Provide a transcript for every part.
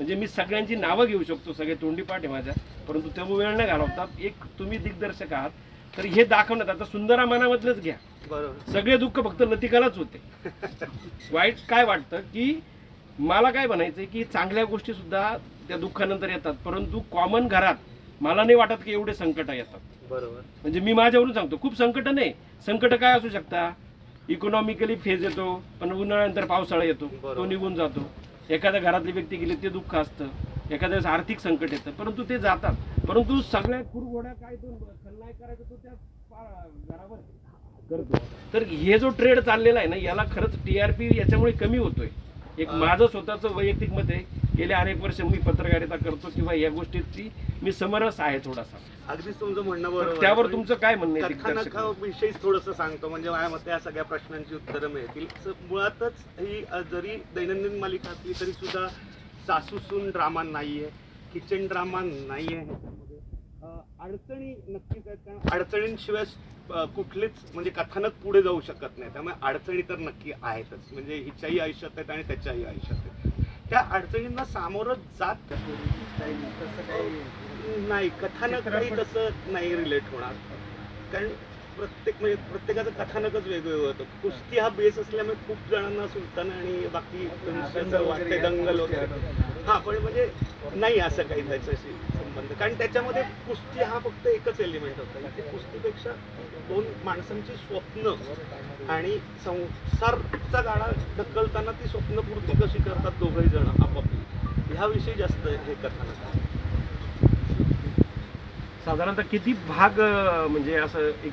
म्हणजे मी सगळ्यांची नावं घेऊ शकतो, सगळे तोंडीपाठ आहे माझ्या, परंतु तेव्हा वेळ न घालवता एक तुम्ही दिग्दर्शक आहात तर हे दाखवण्यात. आता सुंदरा मनामधलंच घ्या, बरोबर. सगळे दुःख फक्त लतिकालाच होते. वाईट काय वाटतं की मला काय म्हणायचंय की चांगल्या गोष्टी सुद्धा त्या दुःखानंतर येतात, परंतु कॉमन घरात मला नाही वाटत की एवढे संकट येतात. बरोबर. म्हणजे मी माझ्यावरून सांगतो, खूप संकट नाही. संकट काय असू शकता, इकॉनॉमिकली फेज येतो, पण उन्हाळ्यानंतर पावसाळा येतो, तो निघून जातो. एखाद्या घरातली व्यक्ती गेली ते दुःख असतं, एखाद्या वेळेस आर्थिक संकट येतं, परंतु ते जातात. परंतु सगळ्या कुरघोड्या काय तो खलनायक करायचं तो त्या घरावर करतो. तर हे जो ट्रेड चाललेला आहे ना, याला खरंच TRP याच्यामुळे कमी होतोय. एक माझं स्वतःचं वैयक्तिक मत आहे, गेले अनेक वर्ष मी पत्रकारिता करतो किंवा या गोष्टीची मी समरस आहे थोडासा. अगदीच तुमचं म्हणणं बरोबर. त्यावर तुमचं काय म्हणणं आहे? कथानकाविषयीच थोडंसं सांगतो, म्हणजे माझ्या मते या सगळ्या प्रश्नांची उत्तरं मिळतील. मुळातच ही जरी दैनंदिन मालिका असली तरी सुद्धा सासूसून ड्रामा नाहीये, किचन ड्रामा नाहीये. ह्याच्यामध्ये अडचणी नक्कीच आहेत, कारण अडचणींशिवाय कुठलेच म्हणजे कथानक पुढे जाऊ शकत नाही. त्यामुळे अडचणी तर नक्की आहेतच, म्हणजे हिच्याही आयुष्यात आहेत आणि त्याच्याही आयुष्यात आहेत. त्या अडचणींना सामोरं जात नाही कथानक काही तसं नाही रिलेट होणार, कारण प्रत्येकाचं कथानकच वेगवेगळं होतं. कुस्ती हा बेस असल्यामुळे खूप जणांना सुलतान आणि बाकी वाटते दंगल वगैरे, हा पण म्हणजे नाही असं काही त्याच्याशी संबंध, कारण त्याच्यामध्ये कुस्ती हा फक्त एकच एलिमेंट होता. इथे कुस्तीपेक्षा दोन माणसांची स्वप्न आणि संसारचा गाडा ढकलताना ती स्वप्नपूर्ती कशी करतात दोघही जण आपापली, ह्याविषयी जास्त हे कथानक आहे. साधारणतः किती भाग म्हणजे असं एक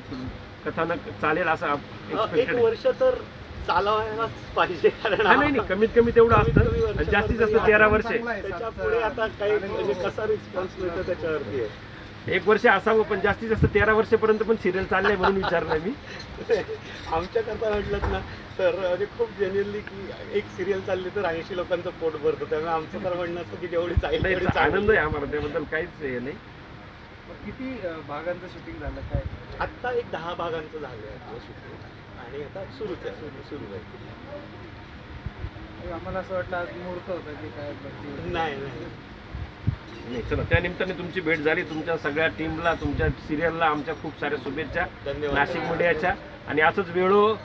कथानक चालेल असं एक वर्ष तर चालवायलाच पाहिजे, कारण नाही कमीत कमी तेवढं असतं. जास्तीत जास्त 13 वर्ष. त्याच्या पुढे आता काही म्हणजे कसा रिस्पॉन्स मिळतो त्याच्यावरती आहे. 1 वर्ष असावं, पण जास्तीत जास्त 13 वर्षापर्यंत पण सिरियल चाललंय म्हणून विचारलंय मी. आमच्याकरता म्हटलं ना तर म्हणजे खूप जेन्युअनली की एक सिरियल चालली तर 80 लोकांचं पोट भरतं. त्यामुळे आमचं तर म्हणणं असतं की जेवढी चालेल आनंद आहे आम्हाला, त्याबद्दल काहीच हे नाही. किती भागांचं शूटिंग झालं काय? आत्ता एक 10 भागांचं झालं शूटिंग आणि आता सुरू आहे. आम्हाला असं वाटलं आज मुहूर्त होता की काय? नाही चला, त्या निमित्ताने तुमची भेट झाली. तुमच्या सगळ्या टीमला, तुमच्या सिरियलला आमच्या खूप साऱ्या शुभेच्छा नाशिक मीडियाच्या. आणि असंच